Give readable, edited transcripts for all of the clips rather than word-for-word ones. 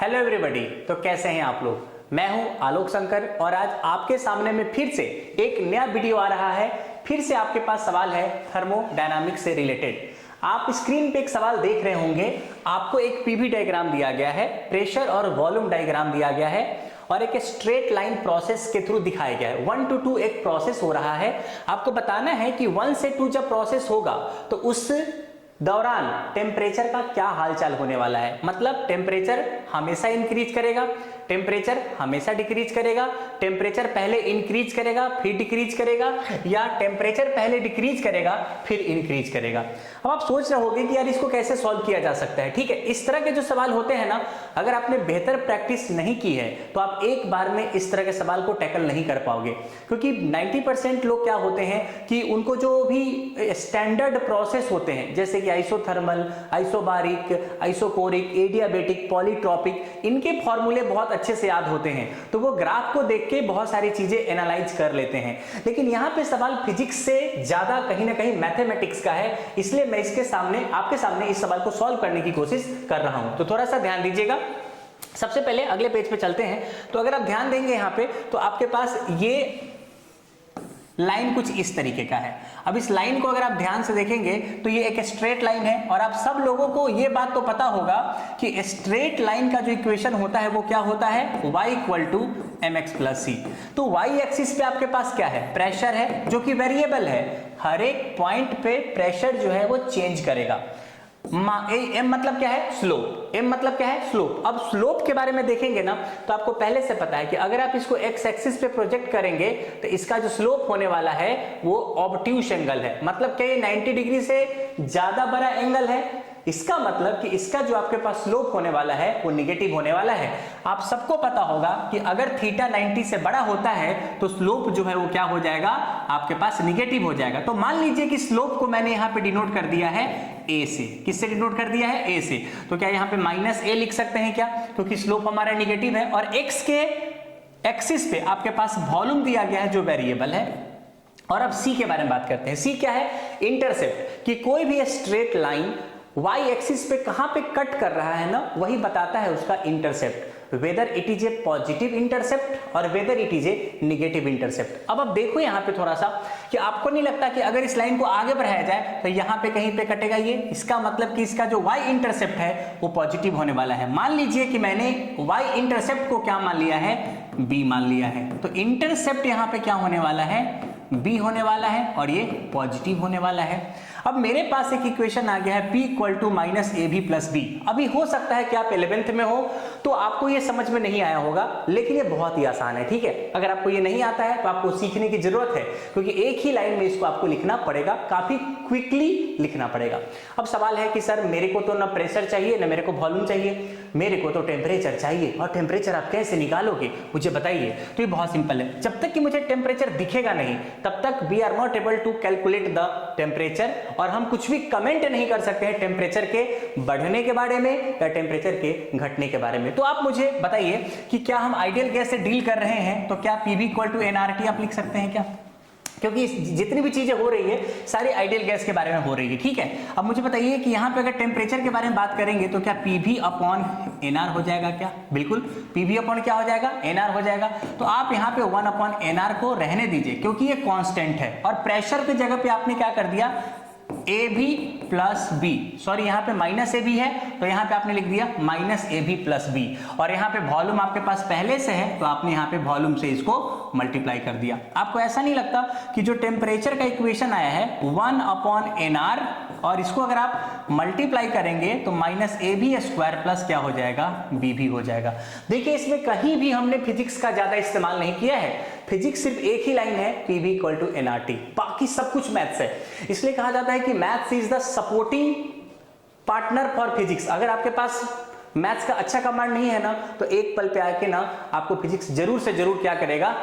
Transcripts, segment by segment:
Hello everybody. तो कैसे हैं आप लोग? मैं हूं आलोक शंकर और आज आपके सामने में फिर से एक नया वीडियो आ रहा है। फिर से आपके पास सवाल है थर्मोडायनामिक्स से रिलेटेड। आप स्क्रीन पे एक सवाल देख रहे होंगे, आपको एक पीवी डायग्राम दिया गया है, प्रेशर और वॉल्यूम डायग्राम दिया गया है और एक स्ट्रेट लाइन प्रोसेस के थ्रू दिखाया गया है। 1 to 2 एक प्रोसेस हो रहा है। आपको बताना है कि 1 से 2 जब प्रोसेस होगा तो उस दौरान टेम्परेचर का क्या हालचाल होने वाला है। मतलब टेम्परेचर हमेशा इंक्रीज करेगा, टेम्परेचर हमेशा डिक्रीज करेगा, टेम्परेचर पहले इंक्रीज करेगा फिर डिक्रीज करेगा, या टेम्परेचर पहले डिक्रीज करेगा फिर इंक्रीज करेगा। अब आप सोच रहे होंगे कि यार इसको कैसे सॉल्व किया जा सकता है। ठीक है, इस तरह के जो सवाल होते हैं ना, अगर आपने बेहतर प्रैक्टिस नहीं की है तो आप एक बार में इस तरह के सवाल को टैकल नहीं कर पाओगे, क्योंकि 90% लोग क्या होते हैं कि उनको जो भी स्टैंडर्ड प्रोसेस होते हैं जैसे कि isothermal, isobaric, isochoric, adiabatic, polytropic, इनके फॉर्मूले बहुत अच्छे से याद होते हैं, तो वो ग्राफ को देख के बहुत सारी चीजें एनालाइज कर लेते हैं। लेकिन यहां पे सवाल फिजिक्स से ज्यादा कहीं ना कहीं मैथमेटिक्स का है, इसलिए मैं इसके सामने आपके सामने इस सवाल को सॉल्व करने की कोशिश कर रहा हूं। तो थोड़ा सा ध्यान दीजिएगा। सबसे पहले अगले पेज पे चलते हैं। तो अगर आप ध्यान देंगे यहां पे तो आपके पास ये लाइन कुछ इस तरीके का है। अब इस लाइन को अगर आप ध्यान से देखेंगे तो ये एक स्ट्रेट लाइन है और आप सब लोगों को ये बात तो पता होगा कि स्ट्रेट लाइन का जो इक्वेशन होता है वो क्या होता है, y = mx + c। तो y एक्सिस पे आपके पास क्या है, प्रेशर है जो कि वेरिएबल है। हर एक पॉइंट पे प्रेशर जो है वो चेंज करेगा। m मतलब क्या है, स्लोप। m मतलब क्या है, स्लोप। अब स्लोप के बारे में देखेंगे ना तो आपको पहले से पता है कि अगर आप इसको x एक्सिस पे प्रोजेक्ट करेंगे तो इसका जो स्लोप होने वाला है वो ऑब्ट्यूस एंगल है। मतलब क्या ये 90 डिग्री से ज्यादा बड़ा एंगल है। इसका मतलब कि इसका जो आपके पास स्लोप होने वाला है वो निगेटिव होने वाला है। आप सबको पता होगा कि अगर थीटा 90 से बड़ा होता है तो स्लोप जो है वो क्या हो जाएगा, आपके पास निगेटिव हो जाएगा। तो मान लीजिए कि स्लोप को मैंने यहां पे डिनोट कर दिया है a से। किससे डिनोट कर दिया है, a से। तो क्या यहां पे -a लिख सकते हैं क्या, क्योंकि स्लोप हमारा निगेटिव है और x के एक्सिस पे आपके पास वॉल्यूम दिया गया है जो वेरिएबल है। और अब c के बारे में बात करते हैं। c क्या है, इंटरसेप्ट। कि कोई भी स्ट्रेट लाइन y एक्सिस पे कहां पे कट कर रहा है ना, वही बताता है उसका intercept, whether it is a positive intercept और whether it is a negative intercept. अब आप देखो यहां पे थोड़ा सा कि आपको नहीं लगता कि अगर इस लाइन को आगे बढ़ाया जाए तो यहां पे कहीं पे कटेगा ये। इसका मतलब कि इसका जो y इंटरसेप्ट है वो पॉजिटिव होने वाला है। मान लीजिए कि मैंने y इंटरसेप्ट को क्या मान लिया है, b मान लिया है। तो इंटरसेप्ट यहां पे क्या होने वाला है, b होने वाला है और ये पॉजिटिव होने वाला है। अब मेरे पास एक इक्वेशन आ गया है P = -ab + b। अभी हो सकता है कि आप 11th में हो तो आपको ये समझ में नहीं आया होगा, लेकिन ये बहुत ही आसान है। ठीक है, अगर आपको ये नहीं आता है तो आपको सीखने की जरूरत है, क्योंकि एक ही लाइन में इसको आपको लिखना पड़ेगा, काफी क्विकली लिखना पड़ेगा। अब सवाल है कि सर मेरे को तो ना प्रेशर चाहिए ना मेरे को वॉल्यूम चाहिए, मेरे को तो टेम्परेचर चाहिए, और टेम्परेचर आप कैसे निकालोगे मुझे बताइए। तो ये बहुत सिंपल है, जब तक कि मुझे टेम्परेचर दिखेगा नहीं तब तक we are not able to calculate the temperature, और हम कुछ भी कमेंट नहीं कर सकते हैं टेम्परेचर के बढ़ने के बारे में या टेम्परेचर के घटने के बारे में। तो आप मुझे बताइए कि क्या हम आइडियल गैस से डील कर रहे हैं, तो क्या PV = nRT आप लिख सकते हैं क्या, क्योंकि जितनी भी चीजें हो रही है सारी आइडियल गैस के बारे में हो रही है। ठीक है, अब मुझे बताइए कि यहाँ पे अगर टेम्परेचर के बारे में बात करेंगे तो क्या PV/nR हो जाएगा क्या, बिल्कुल PV/ क्या हो जाएगा, nR हो जाएगा। तो आप यहाँ पे 1/nR को रहने दीजिए क्योंकि ये कांस्टेंट है, और प्रेशर की जगह पे आपने क्या कर दिया, AB + b। सॉरी यहाँ पे -ab है तो यहाँ पे आपने लिख दिया -ab + b, और यहाँ पे वॉल्यूम आपके पास पहले से है तो आपने यहाँ पे वॉल्यूम से इसको मल्टीप्लाई कर दिया। आपको ऐसा नहीं लगता कि जो टेम्परेचर का इक्वेशन आया है 1/nR, और इसको अगर आप मल्टीप्लाई करेंगे तो -ab² + क्या हो जाएगा, bb हो जाएगा। देखिए इसमें कहीं भी हमने फिजिक्स का ज्यादा इस्तेमाल नहीं किया है। फिजिक्स सिर्फ एक ही लाइन है, PV = nRT, बाकी सब कुछ मैथ्स है। इसलिए कहा जाता है कि maths is the supporting partner for physics. अगर आपके पास मैथ्स का अच्छा कमांड नहीं है ना तो एक पल पे आके ना आपको फिजिक्स जरूर से जरूर क्या करेगा,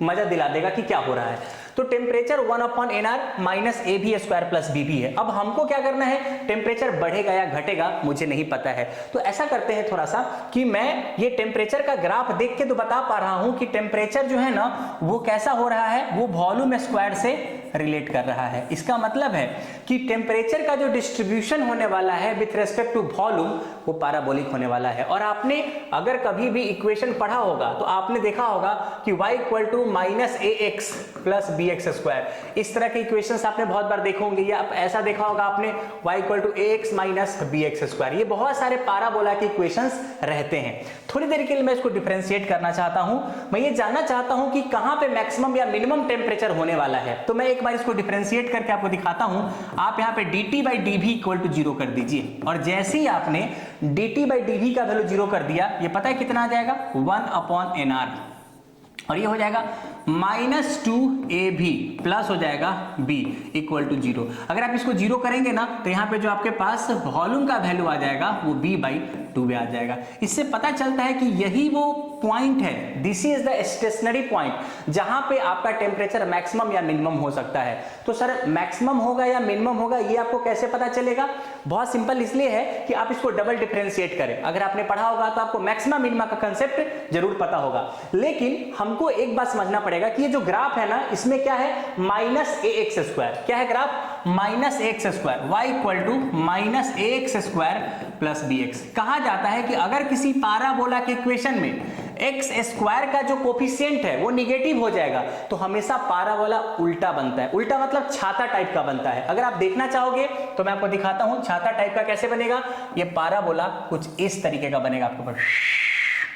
मजा दिला देगा कि क्या हो रहा है। तो टेम्परेचर 1/nR -ab² + bb है। अब हमको क्या करना है, टेम्परेचर बढ़ेगा या घटेगा मुझे नहीं पता है। तो ऐसा करते हैं थोड़ा सा कि मैं ये टेम्परेचर का ग्राफ देख के तो बता पा रहा हूं कि टेम्परेचर जो है ना वो कैसा हो रहा है, वो वॉल्यूम स्क्वायर से रिलेट कर रहा है। इसका मतलब है कि टेम्परेचर का जो डिस्ट्रीब्यूशन होने वाला है विथ रेस्पेक्ट टू वॉल्यूम वो पैराबोलिक होने वाला है। और आपने अगर कभी भी इक्वेशन पढ़ा होगा तो आपने देखा होगा कि y equal to -ax plus bx², इस तरह के इक्वेशंस आपने बहुत बार देखे होंगे, या ऐसा देखा होगा आपने y equal to ax minus bx²। ये बहुत सारे पाराबोला के इक्वेशंस रहते हैं। थोड़ी देर के लिए मैं इसको डिफरेंशिएट करना चाहता हूं। मैं ये जानना चाहता हूं कि कहां पे मैक्सिमम या मिनिमम टेम्परेचर होने वाला है। तो मैं एक बार इसको डिफरेंशिएट करके आपको दिखाता हूं। आप यहां पे dt/dv इक्वल टू 0 कर दीजिए, और जैसे ही आपने dt/dv का वैल्यू 0 कर दिया, ये पता है कितना आ जाएगा, 1/nr, और ये हो जाएगा -2ab प्लस हो जाएगा b इक्वल टू 0। अगर आप इसको 0 करेंगे ना तो यहाँ पे जो आपके पास वॉल्यूम का वैल्यू आ जाएगा वो b/2 आ जाएगा। इससे पता चलता है कि यही वो पॉइंट है, this is the stationary point जहां पे आपका टेम्परेचर मैक्सिमम या मिनिमम हो सकता है। तो सर मैक्सिमम होगा या मिनिमम होगा ये आपको कैसे पता चलेगा? बहुत सिंपल, इसलिए है कि आप इसको डबल डिफरेंशिएट करें। अगर आपने पढ़ा होगा तो आपको मैक्सिमम मिनिमम का कंसेप्ट जरूर पता होगा, लेकिन हमको एक बात समझना पड़ेगा कि ये जो ग्राफ है ना इसमें क्या है, -ax²। क्या है graph? -ax², y equal to -ax² plus bx। कहा जाता है कि अगर किसी पाराबोला के इक्वेशन में x² का जो कोफिशिएंट है वो निगेटिव हो जाएगा तो हमेशा पाराबोला उल्टा बनता है। उल्टा मतलब छाता टाइप का बनता है। अगर आप देखना चाहोगे तो मैं आपको दिखाता हूं छाता टाइप का कैसे बनेगा। ये पाराबोला कुछ इस तरीके का बनेगा, आपके पास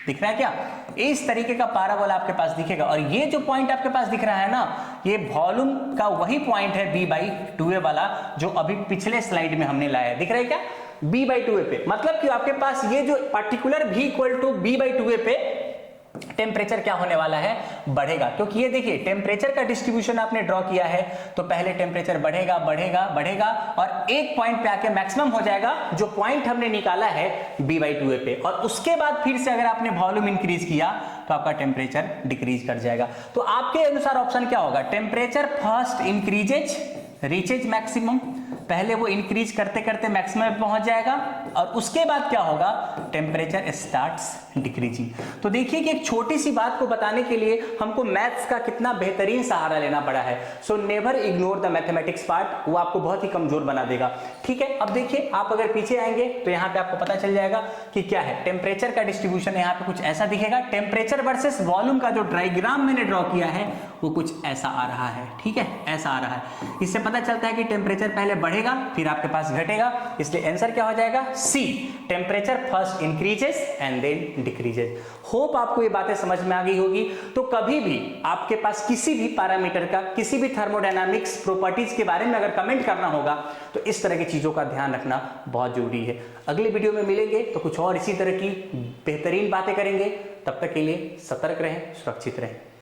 दिख रहा है क्या? इस तरीके का पाराबोला आपके पास दिखेगा, और ये जो पॉइंट आपके पास दिख रहा है ना, ये वॉल्यूम का वही पॉइंट है b/2a वाला जो अभी पिछले स्लाइड में हमने लाया है। दिख रहा है क्या? b/2a पे, मतलब कि आपके पास ये जो particular v equal to b/2a पे टेम्परेचर क्या होने वाला है, बढ़ेगा। क्योंकि ये देखिए टेम्परेचर का डिस्ट्रीब्यूशन आपने ड्रॉ किया है, तो पहले टेम्परेचर बढ़ेगा बढ़ेगा बढ़ेगा और एक पॉइंट पे आके मैक्सिमम हो जाएगा, जो पॉइंट हमने निकाला है b/2a पे, और उसके बाद फिर से अगर आपने वॉल्यूम इंक्रीज किया तो आपका टेम्परेचर डिक्रीज कर जाएगा। तो आपके अनुसार ऑप्शन क्या होगा? Temperature first increases reaches maximum, पहले वो इंक्रीज करते करते मैक्सिमम पे पहुंच जाएगा, और उसके बाद क्या होगा, टेम्परेचर स्टार्ट्स डिक्रीजिंग। तो देखिए कि एक छोटी सी बात को बताने के लिए हमको मैथ्स का कितना बेहतरीन सहारा लेना पड़ा है। So never ignore the mathematics part, वो आपको बहुत ही कमजोर बना देगा। ठीक है, अब देखिए आप अगर पीछे आएंगे तो यहाँ पे आपको पता चल जाएगा कि क्या है, टेम्परेचर का डिस्ट्रीब्यूशन यहाँ पे कुछ ऐसा दिखेगा। टेम्परेचर वर्सेस वॉल्यूम का जो डायग्राम मैंने ड्रॉ किया है वो कुछ ऐसा आ रहा है। ठीक है, ऐसा आ रहा है। इससे पता चलता है कि टेम्परेचर पहले बढ़ेगा फिर आपके पास घटेगा, इसलिए आंसर क्या हो जाएगा, C, temperature first increases and then decreases. Hope आपको ये बातें समझ में आ गई होगी। तो कभी भी आपके पास किसी भी पैरामीटर का, किसी भी थर्मोडायनामिक्स प्रॉपर्टीज के बारे में अगर कमेंट करना होगा तो इस तरह की चीजों का ध्यान रखना बहुत जरूरी है। अगले वीडियो में मिलेंगे तो कुछ और इसी तरह की बेहतरीन बातें करेंगे। तब तक के लिए सतर्क रहें, सुरक्षित रहें।